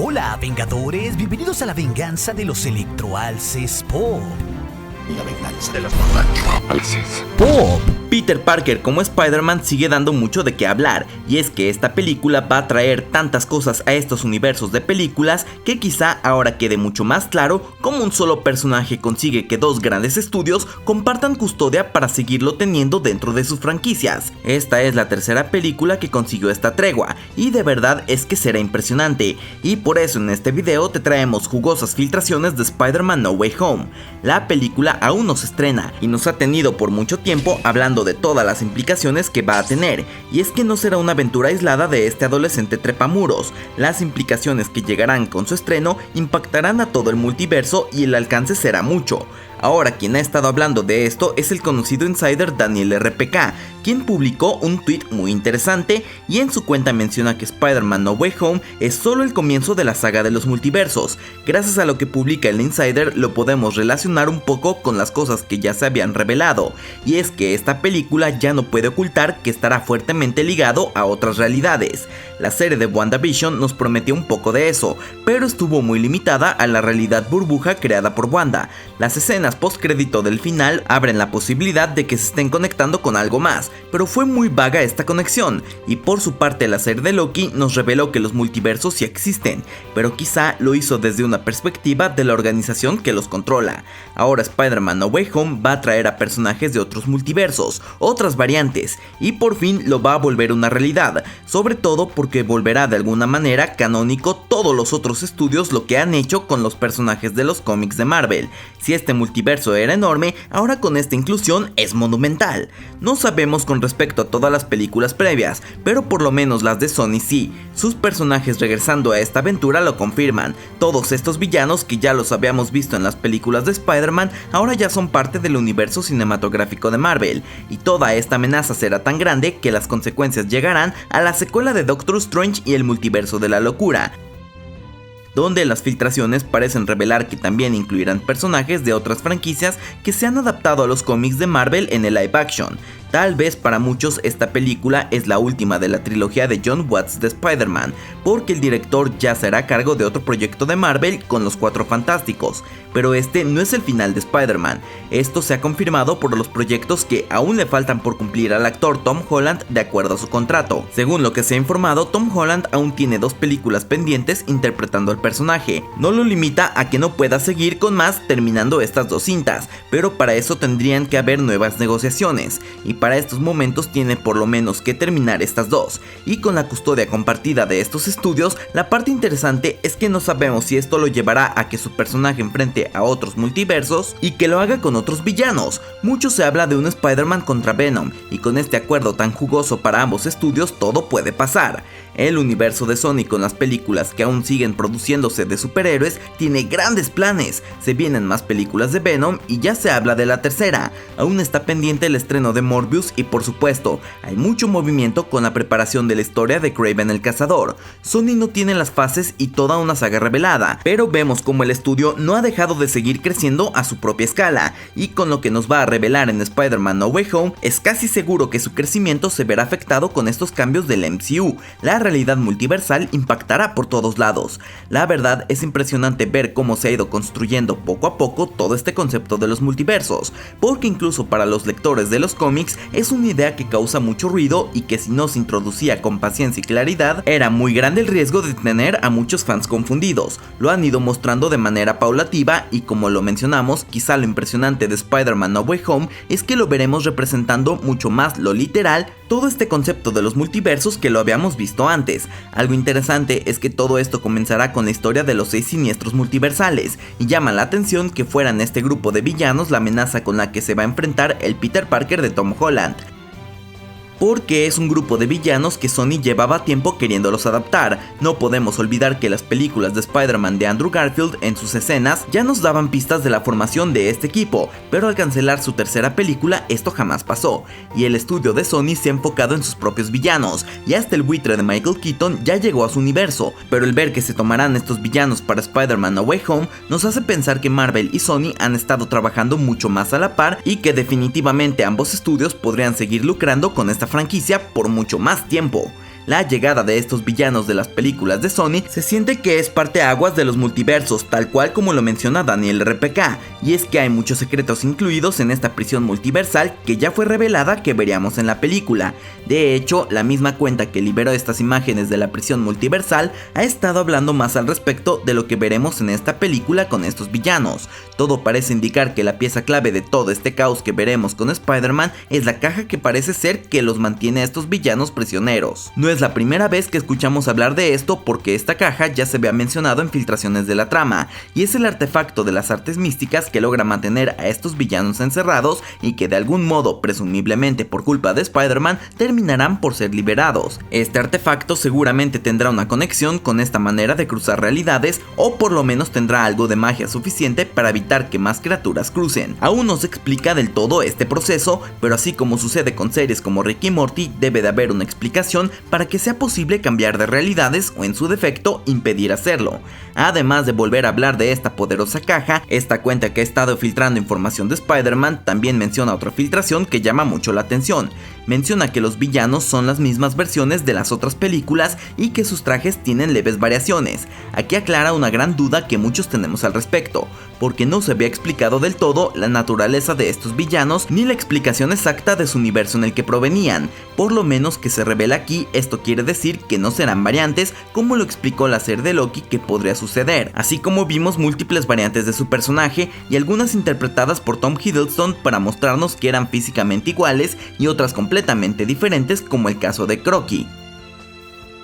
Hola, Vengadores, bienvenidos a la venganza de los electroalces Pop. La venganza de los electroalces Pop. Peter Parker como Spider-Man sigue dando mucho de qué hablar, y es que esta película va a traer tantas cosas a estos universos de películas que quizá ahora quede mucho más claro cómo un solo personaje consigue que dos grandes estudios compartan custodia para seguirlo teniendo dentro de sus franquicias. Esta es la tercera película que consiguió esta tregua, y de verdad es que será impresionante, y por eso en este video te traemos jugosas filtraciones de Spider-Man No Way Home. La película aún no se estrena, y nos ha tenido por mucho tiempo hablando de todas las implicaciones que va a tener, y es que no será una aventura aislada de este adolescente trepamuros. Las implicaciones que llegarán con su estreno impactarán a todo el multiverso y el alcance será mucho. Ahora quien ha estado hablando de esto es el conocido insider Daniel RPK, quien publicó un tweet muy interesante y en su cuenta menciona que Spider-Man No Way Home es solo el comienzo de la saga de los multiversos. Gracias a lo que publica el insider lo podemos relacionar un poco con las cosas que ya se habían revelado, y es que esta película ya no puede ocultar que estará fuertemente ligado a otras realidades. La serie de WandaVision nos prometió un poco de eso, pero estuvo muy limitada a la realidad burbuja creada por Wanda. Las escenas postcrédito del final abren la posibilidad de que se estén conectando con algo más, pero fue muy vaga esta conexión, y por su parte la serie de Loki nos reveló que los multiversos sí existen, pero quizá lo hizo desde una perspectiva de la organización que los controla. Ahora Spider-Man No Way Home va a traer a personajes de otros multiversos, otras variantes, y por fin lo va a volver una realidad, sobre todo porque volverá de alguna manera canónico todos los otros estudios lo que han hecho con los personajes de los cómics de Marvel. Si este multiverso era enorme, ahora con esta inclusión es monumental. No sabemos con respecto a todas las películas previas, pero por lo menos las de Sony sí. Sus personajes regresando a esta aventura lo confirman. Todos estos villanos que ya los habíamos visto en las películas de Spider-Man ahora ya son parte del universo cinematográfico de Marvel, y toda esta amenaza será tan grande que las consecuencias llegarán a la secuela de Doctor Strange y el multiverso de la locura, donde las filtraciones parecen revelar que también incluirán personajes de otras franquicias que se han adaptado a los cómics de Marvel en el live action. Tal vez para muchos esta película es la última de la trilogía de Jon Watts de Spider-Man, porque el director ya se hará cargo de otro proyecto de Marvel con los Cuatro Fantásticos, pero este no es el final de Spider-Man. Esto se ha confirmado por los proyectos que aún le faltan por cumplir al actor Tom Holland de acuerdo a su contrato. Según lo que se ha informado, Tom Holland aún tiene 2 películas pendientes interpretando al personaje. No lo limita a que no pueda seguir con más terminando estas 2 cintas, pero para eso tendrían que haber nuevas negociaciones, y para estos momentos tiene por lo menos que terminar estas 2, y con la custodia compartida de estos estudios, la parte interesante es que no sabemos si esto lo llevará a que su personaje enfrente a otros multiversos y que lo haga con otros villanos. Mucho se habla de un Spider-Man contra Venom, y con este acuerdo tan jugoso para ambos estudios todo puede pasar. El universo de Sony con las películas que aún siguen produciéndose de superhéroes tiene grandes planes. Se vienen más películas de Venom y ya se habla de la tercera. Aún está pendiente el estreno de Morbius y por supuesto hay mucho movimiento con la preparación de la historia de Kraven el Cazador. Sony no tiene las fases y toda una saga revelada, pero vemos como el estudio no ha dejado de seguir creciendo a su propia escala, y con lo que nos va a revelar en Spider-Man No Way Home es casi seguro que su crecimiento se verá afectado con estos cambios del MCU. La realidad multiversal impactará por todos lados. La verdad es impresionante ver cómo se ha ido construyendo poco a poco todo este concepto de los multiversos, porque incluso para los lectores de los cómics es una idea que causa mucho ruido y que si no se introducía con paciencia y claridad era muy grande el riesgo de tener a muchos fans confundidos. Lo han ido mostrando de manera paulativa y como lo mencionamos, quizá lo impresionante de Spider-Man No Way Home es que lo veremos representando mucho más lo literal todo este concepto de los multiversos que lo habíamos visto antes. Algo interesante es que todo esto comenzará con la historia de los 6 siniestros multiversales, y llama la atención que fueran este grupo de villanos la amenaza con la que se va a enfrentar el Peter Parker de Tom Holland, porque es un grupo de villanos que Sony llevaba tiempo queriéndolos adaptar. No podemos olvidar que las películas de Spider-Man de Andrew Garfield en sus escenas ya nos daban pistas de la formación de este equipo, pero al cancelar su tercera película esto jamás pasó, y el estudio de Sony se ha enfocado en sus propios villanos, y hasta el buitre de Michael Keaton ya llegó a su universo, pero el ver que se tomarán estos villanos para Spider-Man No Way Home nos hace pensar que Marvel y Sony han estado trabajando mucho más a la par y que definitivamente ambos estudios podrían seguir lucrando con esta franquicia por mucho más tiempo. La llegada de estos villanos de las películas de Sony se siente que es parteaguas de los multiversos, tal cual como lo menciona Daniel RPK, y es que hay muchos secretos incluidos en esta prisión multiversal que ya fue revelada que veríamos en la película. De hecho, la misma cuenta que liberó estas imágenes de la prisión multiversal ha estado hablando más al respecto de lo que veremos en esta película con estos villanos. Todo parece indicar que la pieza clave de todo este caos que veremos con Spider-Man es la caja que parece ser que los mantiene a estos villanos prisioneros. No es la primera vez que escuchamos hablar de esto, porque esta caja ya se había mencionado en filtraciones de la trama, y es el artefacto de las artes místicas que logra mantener a estos villanos encerrados y que de algún modo, presumiblemente por culpa de Spider-Man, terminarán por ser liberados. Este artefacto seguramente tendrá una conexión con esta manera de cruzar realidades, o por lo menos tendrá algo de magia suficiente para evitar que más criaturas crucen. Aún no se explica del todo este proceso, pero así como sucede con series como Rick y Morty, debe de haber una explicación para que sea posible cambiar de realidades o en su defecto impedir hacerlo. Además de volver a hablar de esta poderosa caja, esta cuenta que ha estado filtrando información de Spider-Man también menciona otra filtración que llama mucho la atención. Menciona que los villanos son las mismas versiones de las otras películas y que sus trajes tienen leves variaciones. Aquí aclara una gran duda que muchos tenemos al respecto, porque no se había explicado del todo la naturaleza de estos villanos ni la explicación exacta de su universo en el que provenían. Por lo menos que se revela aquí, esto quiere decir que no serán variantes como lo explicó la serie de Loki que podría suceder, así como vimos múltiples variantes de su personaje y algunas interpretadas por Tom Hiddleston para mostrarnos que eran físicamente iguales y otras completamente diferentes, como el caso de Croaky.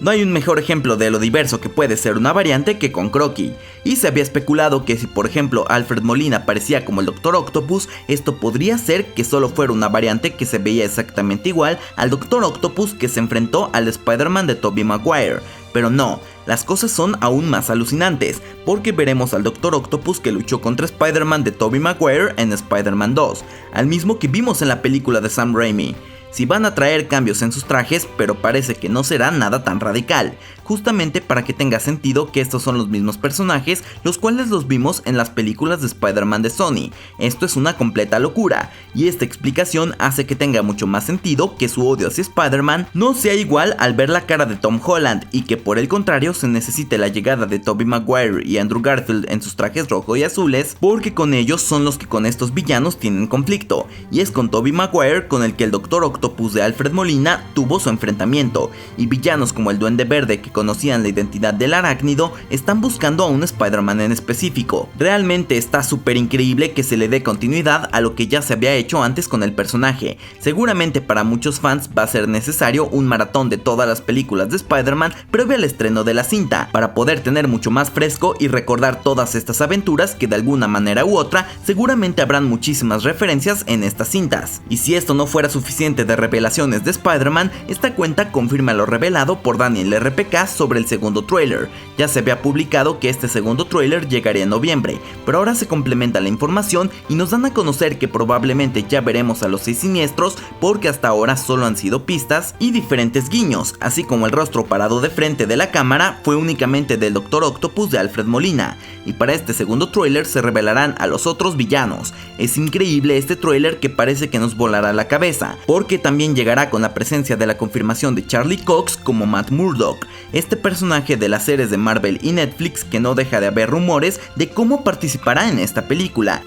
No hay un mejor ejemplo de lo diverso que puede ser una variante que con Croaky, y se había especulado que si por ejemplo Alfred Molina parecía como el Dr. Octopus, esto podría ser que solo fuera una variante que se veía exactamente igual al Dr. Octopus que se enfrentó al Spider-Man de Tobey Maguire. Pero no, las cosas son aún más alucinantes, porque veremos al Dr. Octopus que luchó contra Spider-Man de Tobey Maguire en Spider-Man 2, al mismo que vimos en la película de Sam Raimi. Sí van a traer cambios en sus trajes, pero parece que no será nada tan radical, justamente para que tenga sentido que estos son los mismos personajes los cuales los vimos en las películas de Spider-Man de Sony. Esto es una completa locura, y esta explicación hace que tenga mucho más sentido que su odio hacia Spider-Man no sea igual al ver la cara de Tom Holland, y que por el contrario se necesite la llegada de Tobey Maguire y Andrew Garfield en sus trajes rojos y azules, porque con ellos son los que con estos villanos tienen conflicto, y es con Tobey Maguire con el que el Dr. Octopus de Alfred Molina tuvo su enfrentamiento, y villanos como el Duende Verde que conocían la identidad del arácnido están buscando a un Spider-Man en específico. Realmente está súper increíble que se le dé continuidad a lo que ya se había hecho antes con el personaje. Seguramente para muchos fans va a ser necesario un maratón de todas las películas de Spider-Man previo al estreno de la cinta, para poder tener mucho más fresco y recordar todas estas aventuras que de alguna manera u otra seguramente habrán muchísimas referencias en estas cintas. Y si esto no fuera suficiente de revelaciones de Spider-Man, esta cuenta confirma lo revelado por Daniel RPK sobre el segundo tráiler. Ya se había publicado que este segundo tráiler llegaría en noviembre, pero ahora se complementa la información y nos dan a conocer que probablemente ya veremos a los 6 siniestros, porque hasta ahora solo han sido pistas y diferentes guiños, así como el rostro parado de frente de la cámara fue únicamente del Dr. Octopus de Alfred Molina, y para este segundo tráiler se revelarán a los otros villanos. Es increíble este tráiler que parece que nos volará la cabeza, porque también llegará con la presencia de la confirmación de Charlie Cox como Matt Murdock, este personaje de las series de Marvel y Netflix que no deja de haber rumores de cómo participará en esta película.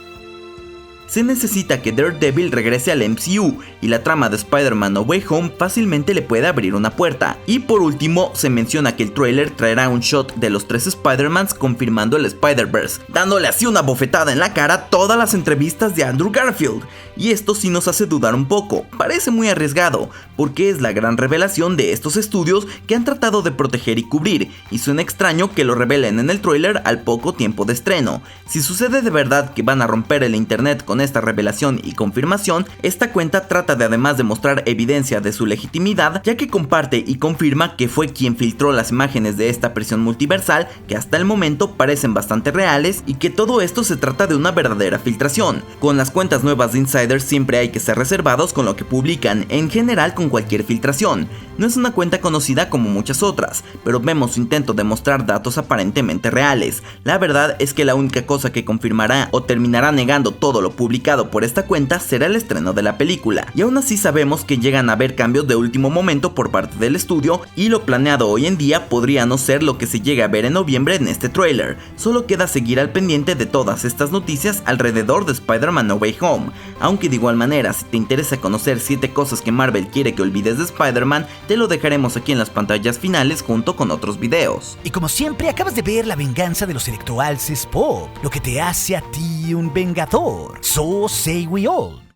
Se necesita que Daredevil regrese al MCU y la trama de Spider-Man No Way Home fácilmente le puede abrir una puerta. Y por último, se menciona que el tráiler traerá un shot de los 3 Spider-Mans confirmando el Spider-Verse, dándole así una bofetada en la cara a todas las entrevistas de Andrew Garfield. Y esto sí nos hace dudar un poco, parece muy arriesgado, porque es la gran revelación de estos estudios que han tratado de proteger y cubrir, y suena extraño que lo revelen en el tráiler al poco tiempo de estreno. Si sucede de verdad que van a romper el internet con esta revelación y confirmación, esta cuenta trata de además de mostrar evidencia de su legitimidad, ya que comparte y confirma que fue quien filtró las imágenes de esta prisión multiversal, que hasta el momento parecen bastante reales, y que todo esto se trata de una verdadera filtración. Con las cuentas nuevas de Insiders siempre hay que ser reservados con lo que publican, en general con cualquier filtración. No es una cuenta conocida como muchas otras, pero vemos su intento de mostrar datos aparentemente reales. La verdad es que la única cosa que confirmará o terminará negando todo lo publicado publicado por esta cuenta será el estreno de la película, y aún así sabemos que llegan a haber cambios de último momento por parte del estudio y lo planeado hoy en día podría no ser lo que se llegue a ver en noviembre en este tráiler. Solo queda seguir al pendiente de todas estas noticias alrededor de Spider-Man No Way Home, aunque de igual manera si te interesa conocer 7 cosas que Marvel quiere que olvides de Spider-Man, te lo dejaremos aquí en las pantallas finales junto con otros videos. Y como siempre, acabas de ver La venganza de los electroalces pop, lo que te hace a ti un vengador. So say we all.